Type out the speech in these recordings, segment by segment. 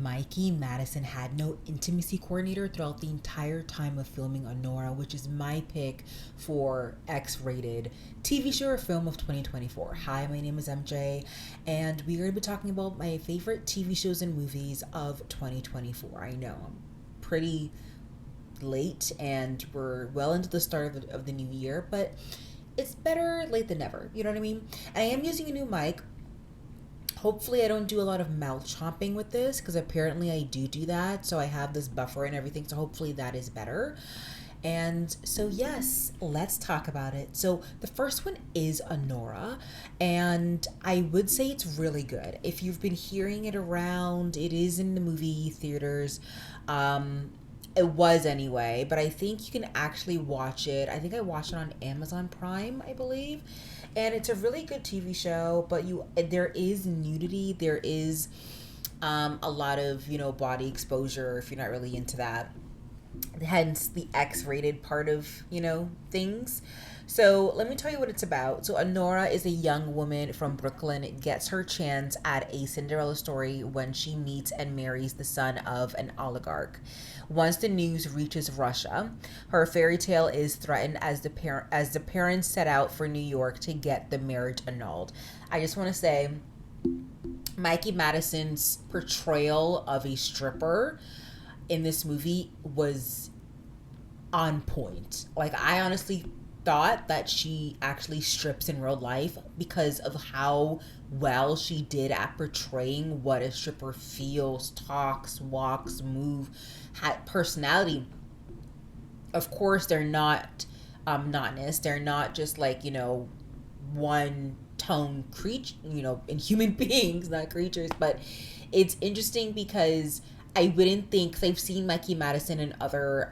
Mikey Madison had no intimacy coordinator throughout the entire time of filming Honora, which is my pick for X-rated TV show or film of 2024. Hi, my name is MJ, and we are going to be talking about my favorite TV shows and movies of 2024. I know I'm pretty late and we're well into the start of the new year, but it's better late than never. You know what I mean? And I am using a new mic. Hopefully I don't do a lot of mouth chomping with this because apparently I do that. So I have this buffer and everything. So hopefully that is better. And so, yes, let's talk about it. So, the first one is Honora, and I would say it's really good. If you've been hearing it around, it is in the movie theaters. It was anyway, but I think you can actually watch it. I think I watched it on Amazon Prime, I believe. And it's a really good TV show, but there is nudity, there is a lot of, body exposure if you're not really into that, hence the X-rated part of things. So let me tell you what it's about. So Honora is a young woman from Brooklyn, gets her chance at a Cinderella story when she meets and marries the son of an oligarch. Once the news reaches Russia, her fairy tale is threatened as the parents set out for New York to get the marriage annulled. I just want to say, Mikey Madison's portrayal of a stripper in this movie was on point. Like, I honestly thought that she actually strips in real life because of how well she did at portraying what a stripper feels, talks, walks, move, had personality. Of course, they're not monotonous. They're not just like, one tone creature, in human beings, not creatures. But it's interesting because I wouldn't think, cause I've seen Mikey Madison in other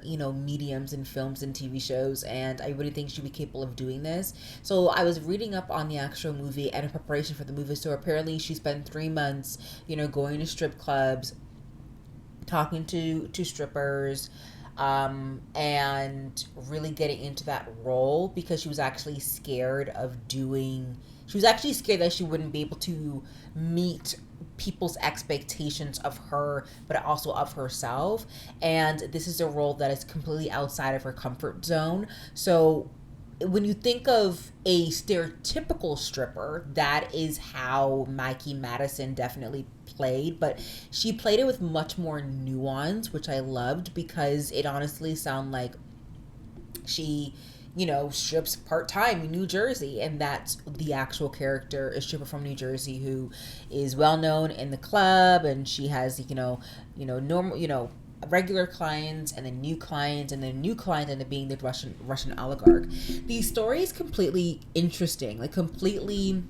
mediums and films and TV shows, and I wouldn't think she'd be capable of doing this. So I was reading up on the actual movie and in preparation for the movie. So apparently she spent 3 months, going to strip clubs, talking to strippers, and really getting into that role because she was actually scared of doing. She was actually scared that she wouldn't be able to meet people's expectations of her, but also of herself. And this is a role that is completely outside of her comfort zone. So when you think of a stereotypical stripper, that is how Mikey Madison definitely played, but she played it with much more nuance, which I loved because it honestly sounded like she strips part-time in New Jersey, and that's the actual character, a stripper from New Jersey who is well known in the club, and she has normal regular clients and then new clients, and then new clients end up being the Russian oligarch. The story is completely interesting, like completely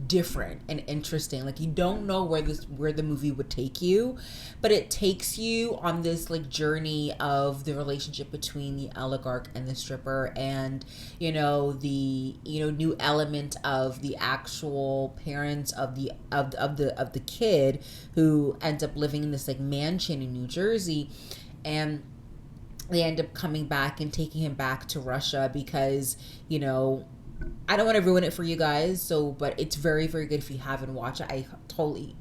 different and interesting. Like, you don't know where the movie would take you, but it takes you on this like journey of the relationship between the oligarch and the stripper, and the new element of the actual parents of the kid who ends up living in this like mansion in New Jersey, and they end up coming back and taking him back to Russia because I don't want to ruin it for you guys, but it's very, very good if you haven't watched it. I totally,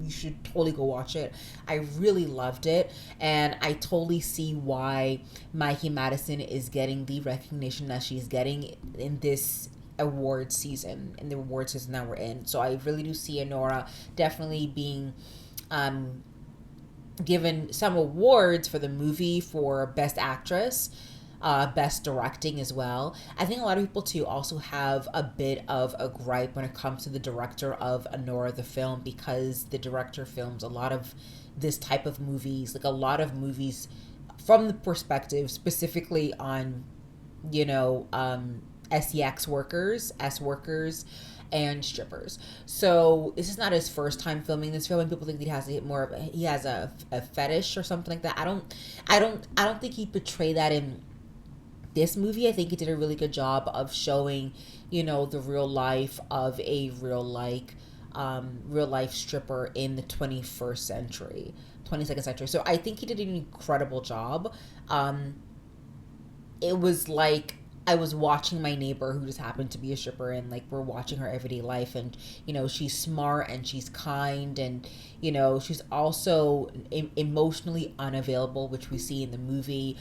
you should totally go watch it. I really loved it, and I totally see why Mikey Madison is getting the recognition that she's getting in this award season, that we're in. So I really do see Honora definitely being given some awards for the movie for Best Actress, best directing as well. I think a lot of people too also have a bit of a gripe when it comes to the director of Honora the film, because the director films a lot of this type of movies, like a lot of movies from the perspective specifically on sex workers, and strippers. So this is not his first time filming this film, and people think he has a fetish or something like that. I don't think he portrayed that in this movie. I think he did a really good job of showing, the real life of a real life stripper in the 21st century, 22nd century. So I think he did an incredible job. It was like I was watching my neighbor who just happened to be a stripper, and like we're watching her everyday life, and she's smart and she's kind, and she's also emotionally unavailable, which we see in the movie.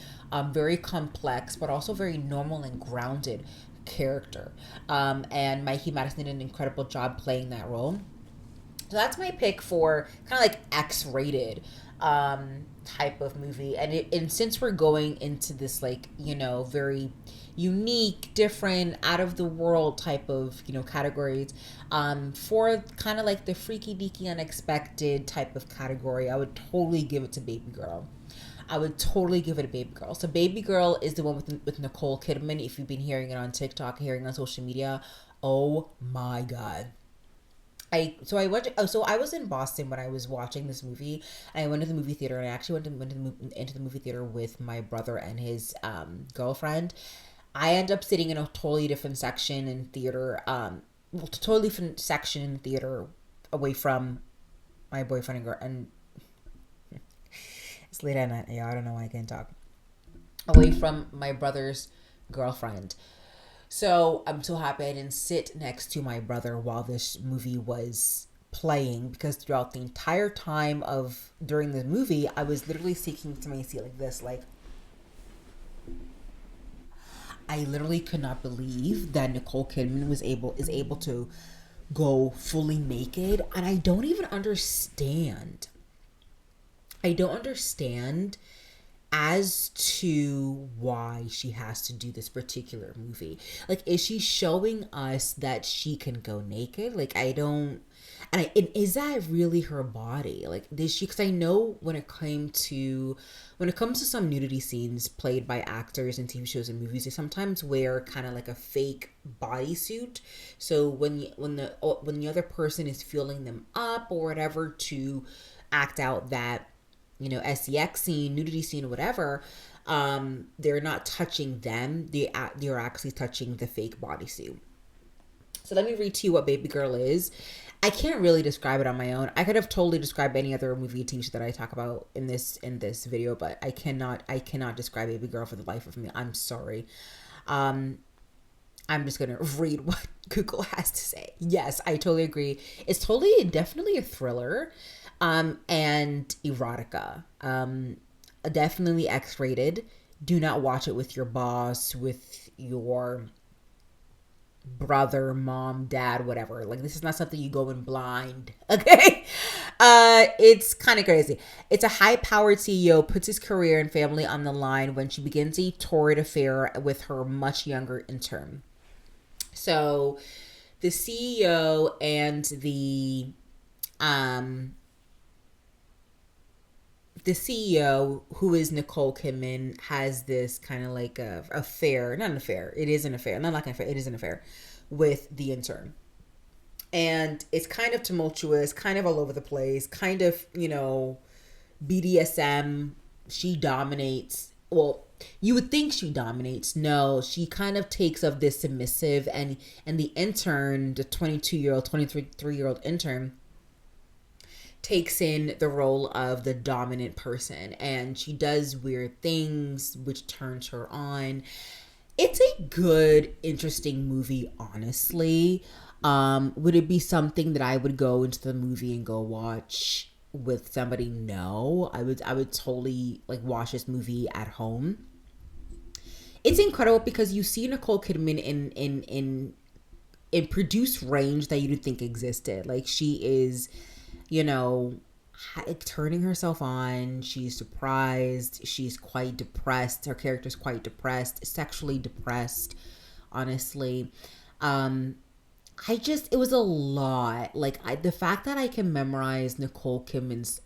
Very complex but also very normal and grounded character. And Mikey Madison did an incredible job playing that role. So that's my pick for kind of like X-rated type of movie. And since we're going into this like very unique, different, out of the world type of categories, for kind of like the freaky deaky unexpected type of category, I would totally give it to Baby Girl. I would totally give it a Baby Girl. So Baby Girl is the one with Nicole Kidman. If you've been hearing it on TikTok, hearing it on social media, oh my god. I was in Boston when I was watching this movie. And I went to the movie theater, and I actually into the movie theater with my brother and his girlfriend. I ended up sitting in a totally different section in theater, totally different section in theater, away from my boyfriend and girl. And it's late at night. Yeah, I don't know why I can't talk. Away from my brother's girlfriend. So I'm so happy I didn't sit next to my brother while this movie was playing, because throughout the entire time of during the movie, I was literally sticking to my seat like this. Like, I literally could not believe that Nicole Kidman is able to go fully naked, and I don't even understand. I don't understand as to why she has to do this particular movie. Like, is she showing us that she can go naked? Like, I don't, and is that really her body? Like, did she? Because I know when it comes to some nudity scenes played by actors in TV shows and movies, they sometimes wear kind of like a fake bodysuit. So when the other person is filling them up or whatever to act out that sex scene, nudity scene, or whatever, they're not touching them. They're actually touching the fake bodysuit. So let me read to you what Baby Girl is. I can't really describe it on my own. I could have totally described any other movie TV show that I talk about in this video, but I cannot describe Baby Girl for the life of me. I'm sorry. I'm just gonna read what Google has to say. Yes, I totally agree. It's definitely a thriller, and erotica. Definitely X-rated. Do not watch it with your boss, with your brother, mom, dad, whatever. Like, this is not something you go in blind. Okay. It's kind of crazy. It's a high-powered CEO puts his career and family on the line when she begins a torrid affair with her much younger intern. So the CEO and the CEO, who is Nicole Kidman, has this kind of like a affair. Not an affair. It is an affair. Not like an affair. It is an affair with the intern. And it's kind of tumultuous, kind of all over the place, kind of, BDSM. She dominates. Well, you would think she dominates. No, she kind of takes of this submissive, and the intern, the 22-year-old, 23-year-old intern, takes in the role of the dominant person, and she does weird things which turns her on. It's a good, interesting movie, honestly. Would it be something that I would go into the movie and go watch with somebody? No. I would totally like watch this movie at home. It's incredible because you see Nicole Kidman in produced range that you didn't think existed. Like, she is turning herself on. She's surprised. She's quite depressed. Her character's quite depressed, sexually depressed, honestly. It was a lot. Like, the fact that I can memorize Nicole Kidman's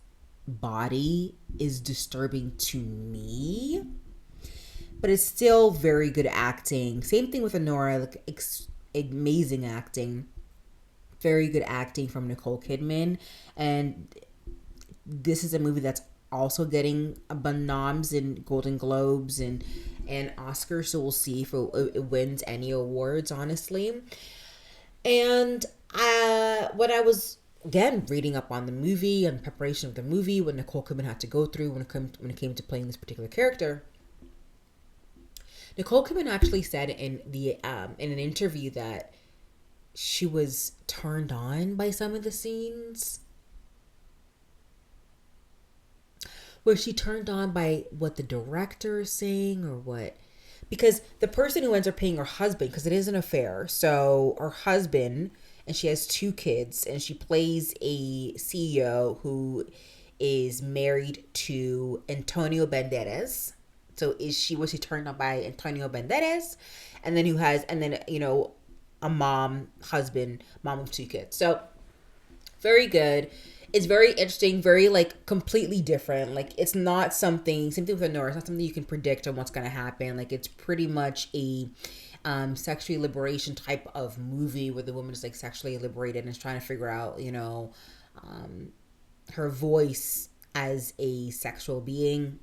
body is disturbing to me, but it's still very good acting. Same thing with Honora, like, amazing acting. Very good acting from Nicole Kidman. And this is a movie that's also getting a bunch of noms and Golden Globes and Oscars, so we'll see if it wins any awards, honestly. And when I was, again, reading up on the movie and preparation of the movie, what Nicole Kidman had to go through when it came to playing this particular character, Nicole Kidman actually said in an interview that she was turned on by some of the scenes. Was she turned on by what the director is saying or what? Because the person who ends up paying her husband, because it is an affair, so her husband, and she has two kids, and she plays a CEO who is married to Antonio Banderas. So was she turned on by Antonio Banderas, and then a mom of two kids. So very good. It's very interesting, very like completely different. Like it's not something, same thing with Honora, it's not something you can predict on what's gonna happen. Like it's pretty much a sexually liberation type of movie where the woman is like sexually liberated and is trying to figure out, her voice as a sexual being.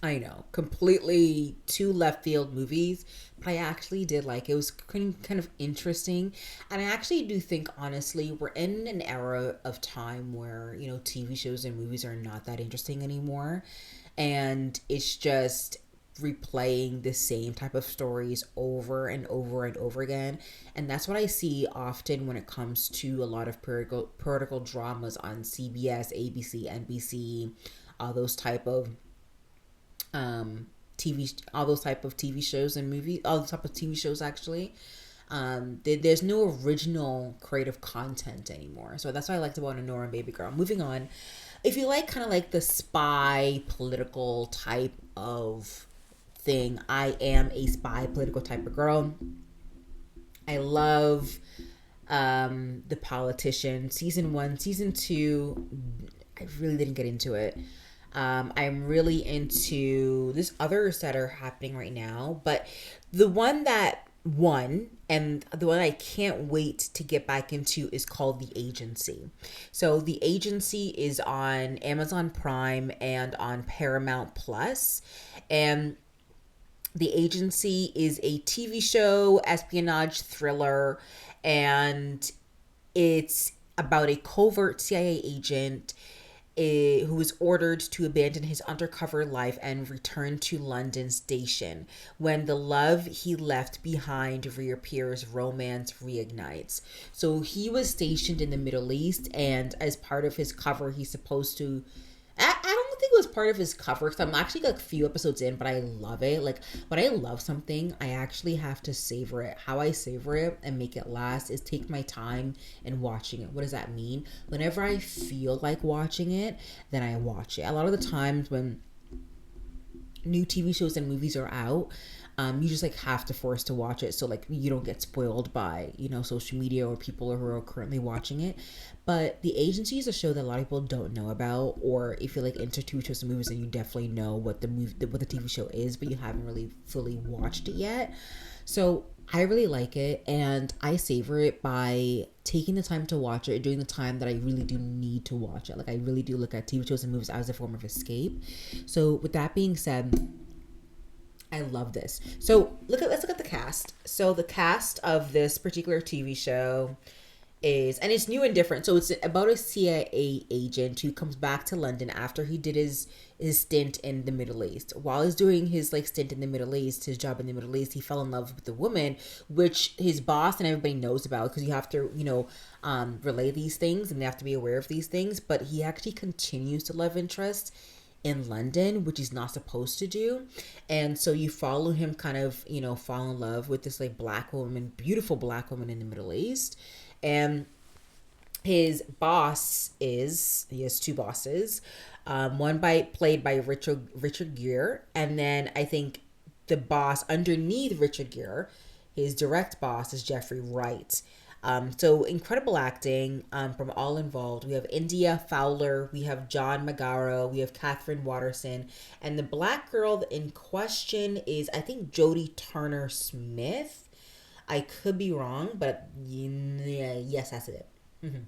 I know, completely two left field movies, but I actually did like it. It was kind of interesting. And I actually do think, honestly, we're in an era of time where, TV shows and movies are not that interesting anymore. And it's just replaying the same type of stories over and over and over again. And that's what I see often when it comes to a lot of political dramas on CBS, ABC, NBC, all those type of all those type of TV shows and movies, all the type of TV shows actually. There's no original creative content anymore. So that's what I liked about Honora and Baby Girl. Moving on, if you like kind of like the spy political type of thing, I am a spy political type of girl. I love The Politician. Season 1, Season 2, I really didn't get into it. I'm really into this others that are happening right now, but the one that won and the one I can't wait to get back into is called The Agency. So The Agency is on Amazon Prime and on Paramount Plus, and The Agency is a TV show, espionage thriller, and it's about a covert CIA agent who is ordered to abandon his undercover life and return to London station. When the love he left behind reappears, romance reignites. So he was stationed in the Middle East, and as part of his cover, he's supposed to. I don't think it was part of his cover because I'm actually like a few episodes in, but I love it. Like when I love something, I actually have to savor it. How I savor it and make it last is take my time and watching it. What does that mean? Whenever I feel like watching it, then I watch it. A lot of the times when new TV shows and movies are out, you just like have to force to watch it so like you don't get spoiled by social media or people who are currently watching it. But The Agency is a show that a lot of people don't know about, or if you're like into TV shows and movies, then you definitely know what the TV show is, but you haven't really fully watched it yet. So I really like it, and I savor it by taking the time to watch it during the time that I really do need to watch it. Like I really do look at TV shows and movies as a form of escape. So with that being said, I love this. So let's look at the cast. So the cast of this particular TV show and it's new and different. So it's about a CIA agent who comes back to London after he did his stint in the Middle East. While he's doing his like stint in the Middle East, his job in the Middle East, he fell in love with the woman, which his boss and everybody knows about because you have to relay these things and they have to be aware of these things. But he actually continues to love interest in London, which he's not supposed to do. And so you follow him kind of, fall in love with this like black woman, beautiful black woman in the Middle East. And his boss he has two bosses. One played by Richard Gere, and then I think the boss underneath Richard Gere, his direct boss, is Jeffrey Wright. So incredible acting from all involved. We have India Fowler, we have John Magaro, we have Catherine Watterson, and the black girl in question is I think Jodie Turner Smith. I could be wrong, but yes, that's it. Mm-hmm.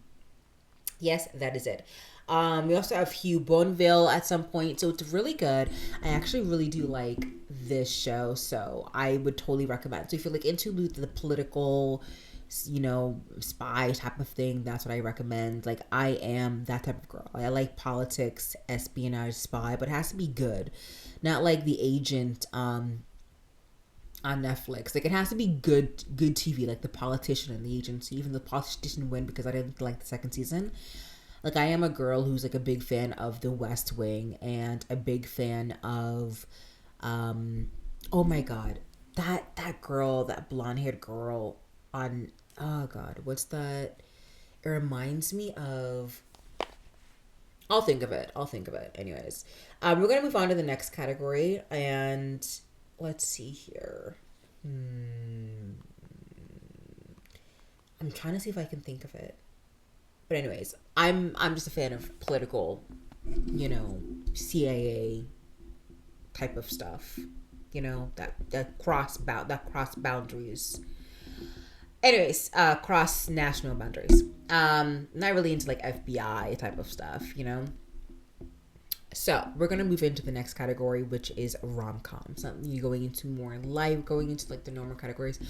Yes, that is it. We also have Hugh Bonneville at some point, so it's really good. I actually really do like this show, so I would totally recommend. So if you're like into the political, spy type of thing, that's what I recommend. Like I am that type of girl. I like politics, espionage, spy, but it has to be good, not like the agent on Netflix. Like, it has to be good TV, like The Politician and The Agency. Even The Politician win because I didn't like the second season. Like, I am a girl who's like a big fan of The West Wing and a big fan of oh my god, that girl, that blonde haired girl on, oh god, what's that? It reminds me of, I'll think of it. I'll think of it. Anyways, we're gonna move on to the next category, and let's see here. I'm trying to see if I can think of it. But anyways, I'm just a fan of political, CIA type of stuff. That cross boundaries. Anyways, cross national boundaries. Not really into like FBI type of stuff. So we're gonna move into the next category, which is rom-com. Something you going into more live, going into like the normal categories.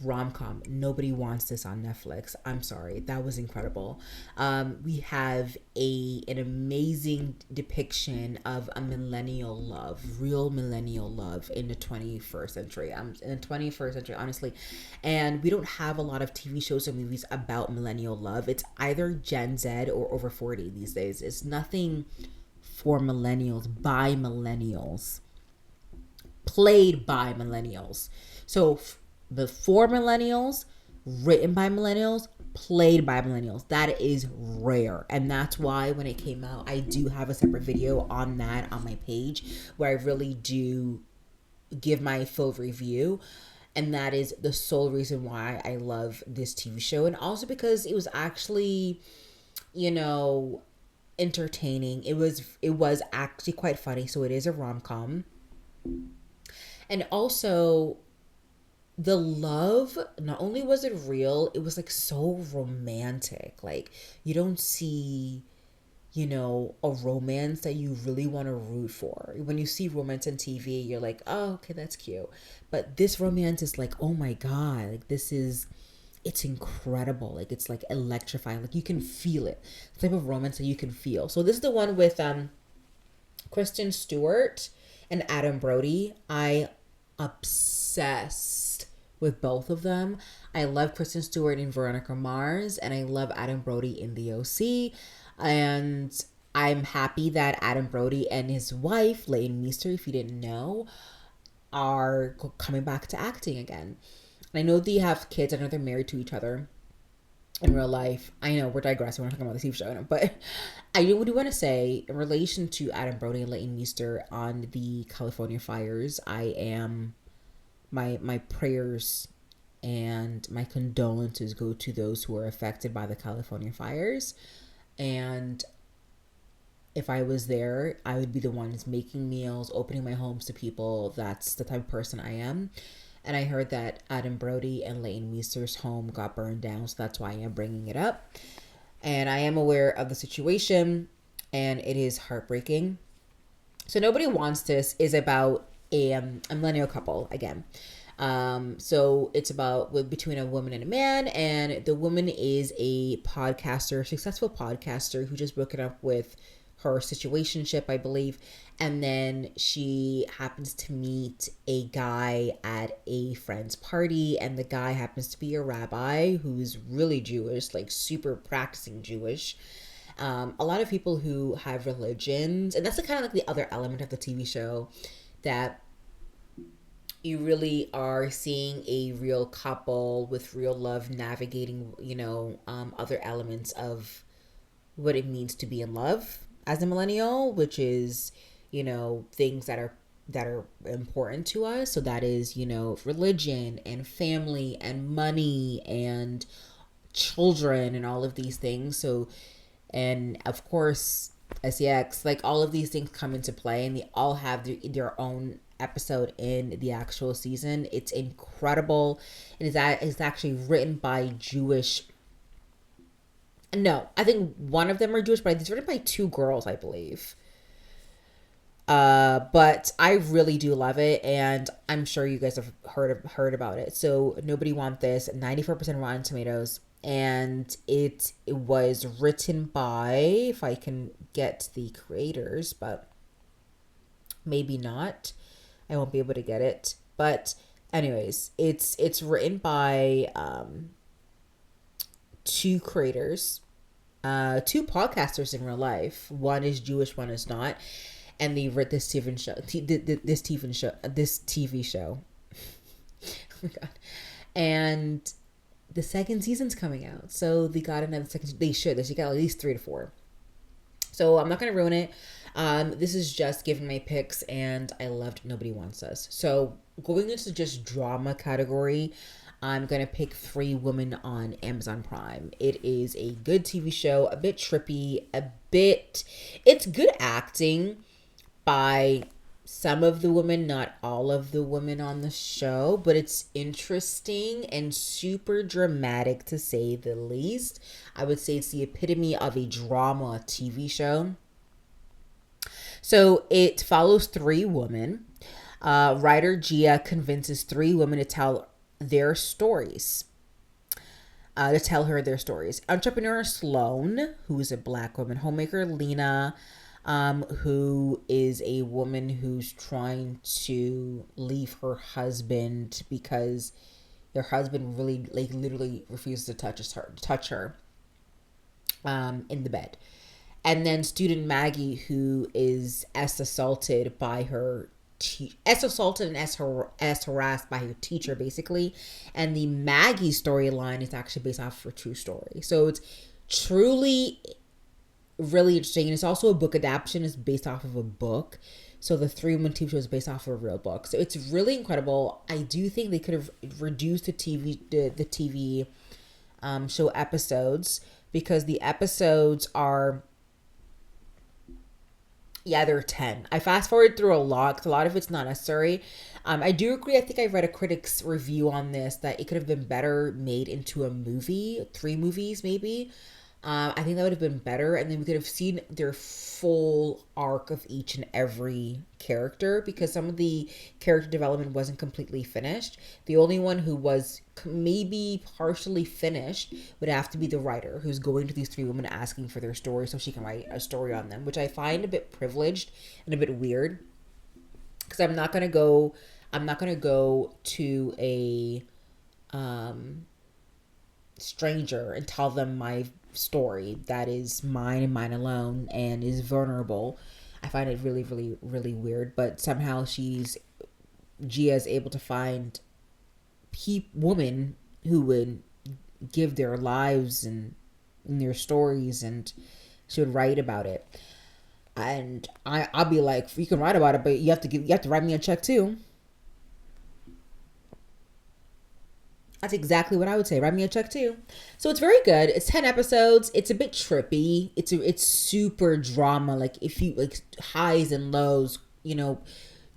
Rom-com. Nobody wants this on Netflix. I'm sorry. That was incredible. We have an amazing depiction of a millennial love, real millennial love in the 21st century. In the 21st century, honestly. And we don't have a lot of TV shows or movies about millennial love. It's either Gen Z or over 40 these days. It's nothing for millennials, by millennials, played by millennials. So before millennials, written by millennials, played by millennials. That is rare. And that's why when it came out, I do have a separate video on that on my page where I really do give my full review. And that is the sole reason why I love this TV show. And also because it was actually, entertaining. It was actually quite funny. So it is a rom-com. And also, the love, not only was it real, it was like so romantic. Like, you don't see, a romance that you really want to root for. When you see romance on TV, you're like, oh, okay, that's cute. But this romance is like, oh my God, like it's incredible. Like, it's like electrifying. Like, you can feel it. The type of romance that you can feel. So this is the one with Kristen Stewart and Adam Brody. I obsessed with both of them. I love Kristen Stewart in Veronica Mars, and I love Adam Brody in The OC. And I'm happy that Adam Brody and his wife, Leighton Meester, if you didn't know, are coming back to acting again. And I know they have kids. I know they're married to each other in real life. I know we're digressing. We're not talking about the TV show, but I do want to say in relation to Adam Brody and Leighton Meester on the California fires, I am my prayers and my condolences go to those who are affected by the California fires. And if I was there, I would be the ones making meals, opening my homes to people. That's the type of person I am. And I heard that Adam Brody and Leighton Meester's home got burned down, so that's why I am bringing it up. And I am aware of the situation, and it is heartbreaking. So Nobody Wants This is about a millennial couple again. So it's about between a woman and a man, and the woman is a successful podcaster who just broken up with her situationship, I believe. And then she happens to meet a guy at a friend's party, and the guy happens to be a rabbi who's really Jewish, like super practicing Jewish. A lot of people who have religions, and that's kind of like the other element of the TV show, that you really are seeing a real couple with real love navigating, other elements of what it means to be in love as a millennial, which is, things that are important to us. So that is, religion and family and money and children and all of these things. So, and of course, sex, like all of these things come into play, and they all have their own episode in the actual season. It's incredible. It is actually written by Jewish. No, I think one of them are Jewish, but it's written by two girls, I believe. But I really do love it, and I'm sure you guys have heard about it. So Nobody Want This, 94% Rotten Tomatoes, and it was written by, if I can get the creators, but maybe not. I won't be able to get it. But Anyways, it's written by two creators, two podcasters in real life. One is Jewish, one is not, and they wrote this TV show. This TV show. Oh my god! And the second season's coming out, so they got another second. They should. They should get at least 3 to 4. So I'm not gonna ruin it. This is just giving my picks, and I loved Nobody Wants Us. So going into just drama category, I'm gonna pick Three Women on Amazon Prime. It is a good TV show, a bit trippy, it's good acting by some of the women, not all of the women on the show, but it's interesting and super dramatic to say the least. I would say it's the epitome of a drama TV show. So it follows three women. Writer Gia convinces three women to tell their stories. To tell her their stories. Entrepreneur Sloan, who is a black woman, homemaker Lena, who is a woman who's trying to leave her husband because their husband really, like, literally refuses to touch her in the bed. And then student Maggie, who is assaulted by her assaulted and as harassed by her teacher, basically. And the Maggie storyline is actually based off of a true story. So it's truly really interesting. And it's also a book adaptation. It's based off of a book. So the Three Women TV show is based off of a real book. So it's really incredible. I do think they could have reduced the TV show episodes, because the episodes are, yeah, they're 10. I fast forward through a lot because a lot of it's not necessary. I do agree. I think I read a critic's review on this that it could have been better made into a movie, 3 movies maybe. I think that would have been better, and then we could have seen their full arc of each and every character, because some of the character development wasn't completely finished. The only one who was maybe partially finished would have to be the writer, who's going to these 3 women asking for their story so she can write a story on them, which I find a bit privileged and a bit weird, because I'm not gonna go to a stranger and tell them my story that is mine and mine alone and is vulnerable. I find it really, really, really weird. But somehow Gia is able to find women who would give their lives and their stories, and she would write about it. And I'll be like, you can write about it, but you have to write me a check too. That's exactly what I would say. Write me a check too. So it's very good. It's 10 episodes. It's a bit trippy. It's super drama. Like, if you like highs and lows,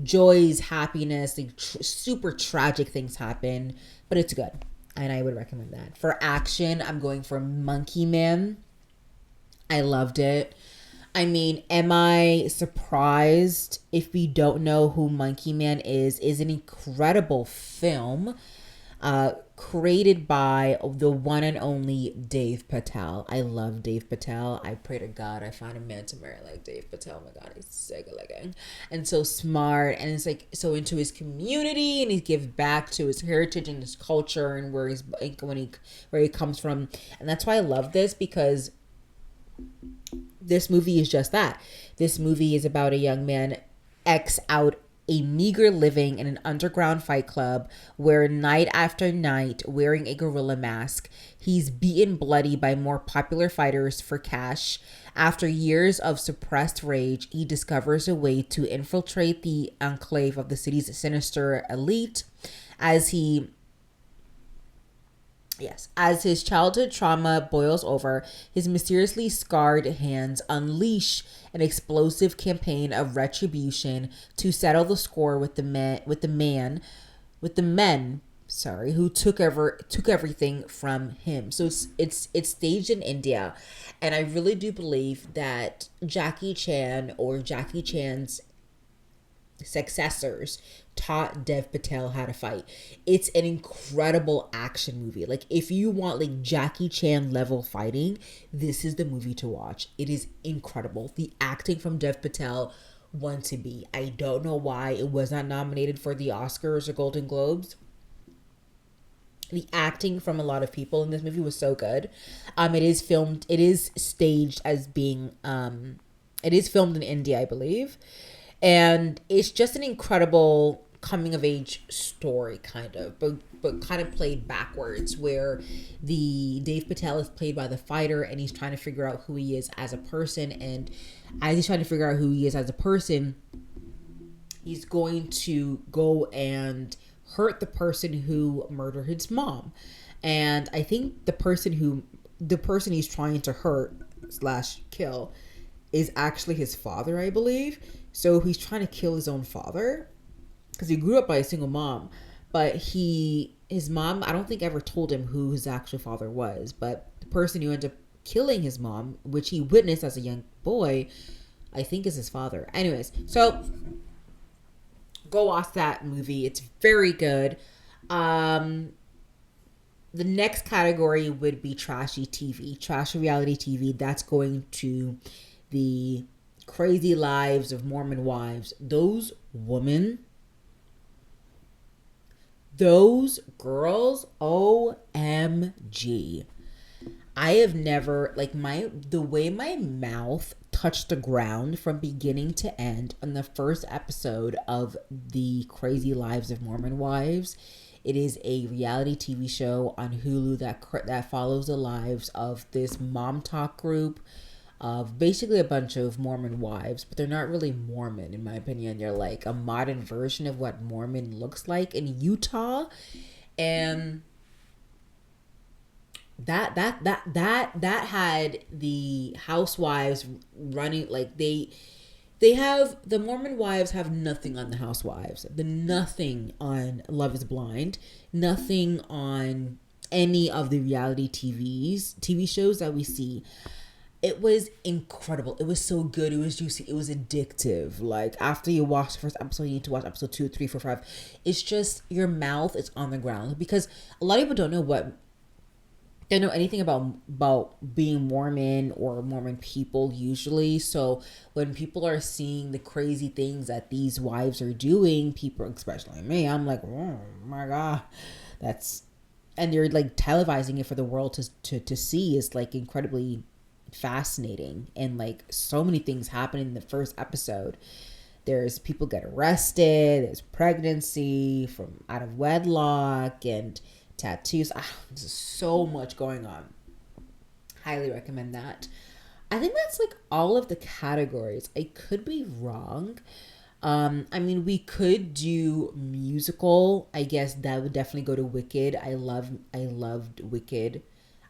joys, happiness, like super tragic things happen, but it's good. And I would recommend that. For action, I'm going for Monkey Man. I loved it. I mean, am I surprised if we don't know who Monkey Man is an incredible film. Created by the one and only Dave Patel. I love Dave Patel. I pray to God I find a man to marry like Dave Patel. Oh my God, he's so good looking and so smart, and it's like so into his community, and he gives back to his heritage and his culture and where he comes from. And that's why I love this, because this movie is just that. This movie is about a young man out a meager living in an underground fight club where night after night, wearing a gorilla mask, he's beaten bloody by more popular fighters for cash. After years of suppressed rage, he discovers a way to infiltrate the enclave of the city's sinister elite. As his childhood trauma boils over, his mysteriously scarred hands unleash an explosive campaign of retribution to settle the score with the men who took everything from him. So it's staged in India, and I really do believe that Jackie Chan or Jackie Chan's successors taught Dev Patel how to fight. It's an incredible action movie. Like, if you want like Jackie Chan level fighting, this is the movie to watch. It is incredible. The acting from Dev Patel one to be. I don't know why it was not nominated for the Oscars or Golden Globes. The acting from a lot of people in this movie was so good. It is staged as being, it is filmed in India, I believe. And it's just an incredible coming of age story, kind of, but kind of played backwards, where the Dave Patel is played by the fighter, and he's trying to figure out who he is as a person. And as he's trying to figure out who he is as a person, he's going to go and hurt the person who murdered his mom. And I think the person he's trying to hurt slash kill is actually his father, I believe. So he's trying to kill his own father because he grew up by a single mom. But his mom, I don't think ever told him who his actual father was. But the person who ended up killing his mom, which he witnessed as a young boy, I think is his father. Anyways, so go watch that movie. It's very good. The next category would be trashy TV, trashy reality TV. That's going to the Crazy Lives of Mormon Wives. Those women, those girls, OMG. I have never, like, the way my mouth touched the ground from beginning to end on the first episode of the Crazy Lives of Mormon Wives. It is a reality TV show on Hulu that follows the lives of this mom talk group of basically a bunch of Mormon wives, but they're not really Mormon, in my opinion. They're like a modern version of what Mormon looks like in Utah. And that had the housewives running, like the Mormon wives have nothing on the housewives, nothing on Love is Blind, nothing on any of the reality TV shows that we see. It was incredible. It was so good. It was juicy. It was addictive. Like, after you watch the first episode, you need to watch episode 2, 3, 4, 5. It's just, your mouth is on the ground, because a lot of people don't know anything about being Mormon or Mormon people usually. So when people are seeing the crazy things that these wives are doing, people, especially me, I'm like, oh my God, and they're like televising it for the world to see, is like incredibly fascinating. And like, so many things happen in the first episode. There's people get arrested, there's pregnancy from out of wedlock, and tattoos. There's so much going on. Highly recommend that. I think that's like all of the categories. I could be wrong. I mean, we could do musical. I guess that would definitely go to Wicked. I loved Wicked.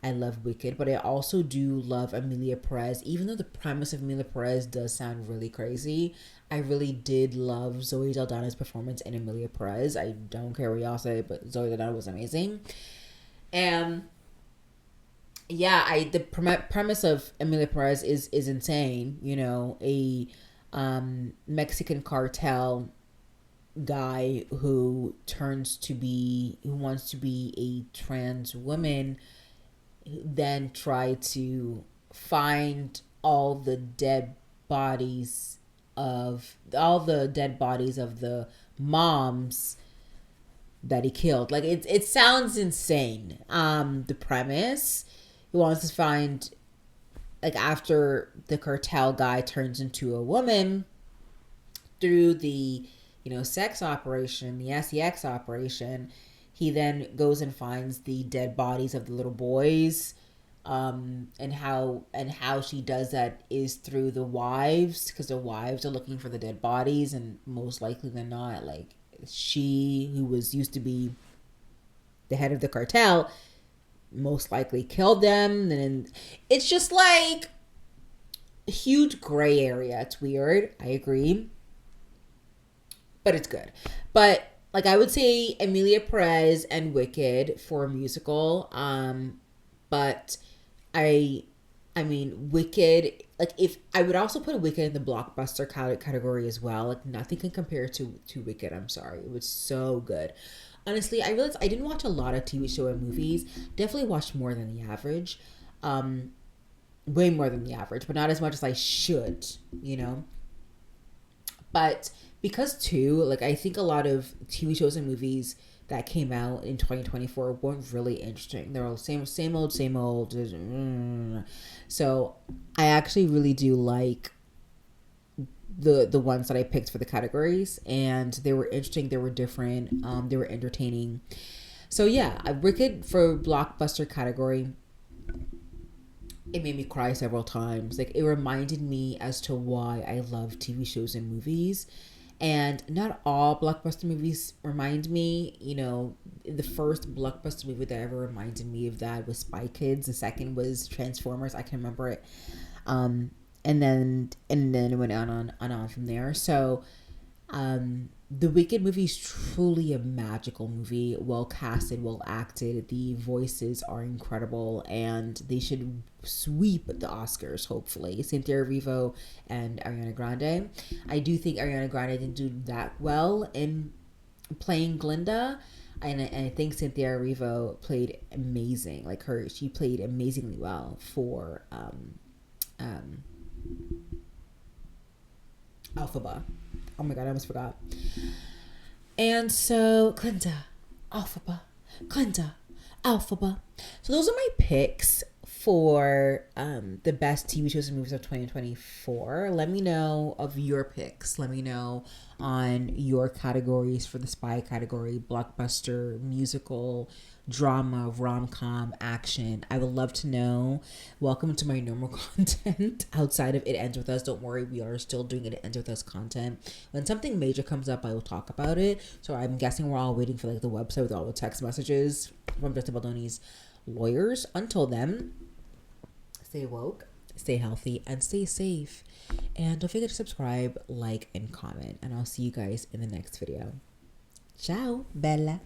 I love Wicked, but I also do love Emilia Perez. Even though the premise of Emilia Perez does sound really crazy, I really did love Zoe Saldana's performance in Emilia Perez. I don't care what y'all say, but Zoe Saldana was amazing. And yeah, the premise of Emilia Perez is insane. You know, a Mexican cartel guy who wants to be a trans woman, then try to find all the dead bodies of the moms that he killed. Like, it sounds insane. The premise, he wants to find, like, after the cartel guy turns into a woman through the, sex operation, the SEX operation, he then goes and finds the dead bodies of the little boys. And how she does that is through the wives, because the wives are looking for the dead bodies, and most likely than not, like, she, who used to be the head of the cartel, most likely killed them. And it's just like a huge gray area. It's weird, I agree, but it's good. But like, I would say Emilia Perez and Wicked for a musical. But I mean, Wicked, like, if I would also put Wicked in the blockbuster category as well. Like, nothing can compare to Wicked. I'm sorry, it was so good. Honestly, I realized I didn't watch a lot of TV show and movies. Definitely watched more than the average, way more than the average, but not as much as I should. But because too, like I think a lot of TV shows and movies that came out in 2024 weren't really interesting. They're all same old, same old. So I actually really do like the ones that I picked for the categories, and they were interesting. They were different. They were entertaining. So yeah, Wicked for blockbuster category. It made me cry several times. Like it reminded me as to why I love TV shows and movies. And not all blockbuster movies remind me, you know, the first blockbuster movie that ever reminded me of that was Spy Kids. The second was Transformers. I can remember it. Um, and then it went on from there. So the Wicked movie is truly a magical movie, well casted, well acted. The voices are incredible, and they should sweep the Oscars. Hopefully, Cynthia Erivo and Ariana Grande. I do think Ariana Grande didn't do that well in playing Glinda, and I think Cynthia Erivo played amazing. Like she played amazingly well for um, Alphaba. Oh my god, I almost forgot. And so, Glinda, Alphaba, Glinda, Alphaba. So those are my picks for the best TV shows and movies of 2024. Let me know of your picks. Let me know on your categories for the spy category: blockbuster, musical, drama, rom-com, action. I would love to know. Welcome to my normal content outside of It Ends With Us. Don't worry, we are still doing It Ends With Us content. When something major comes up, I will talk about it. So I'm guessing we're all waiting for like the website with all the text messages from Justin Baldoni's lawyers. Until then, stay woke, stay healthy, and stay safe. And don't forget to subscribe, like, and comment. And I'll see you guys in the next video. Ciao, Bella.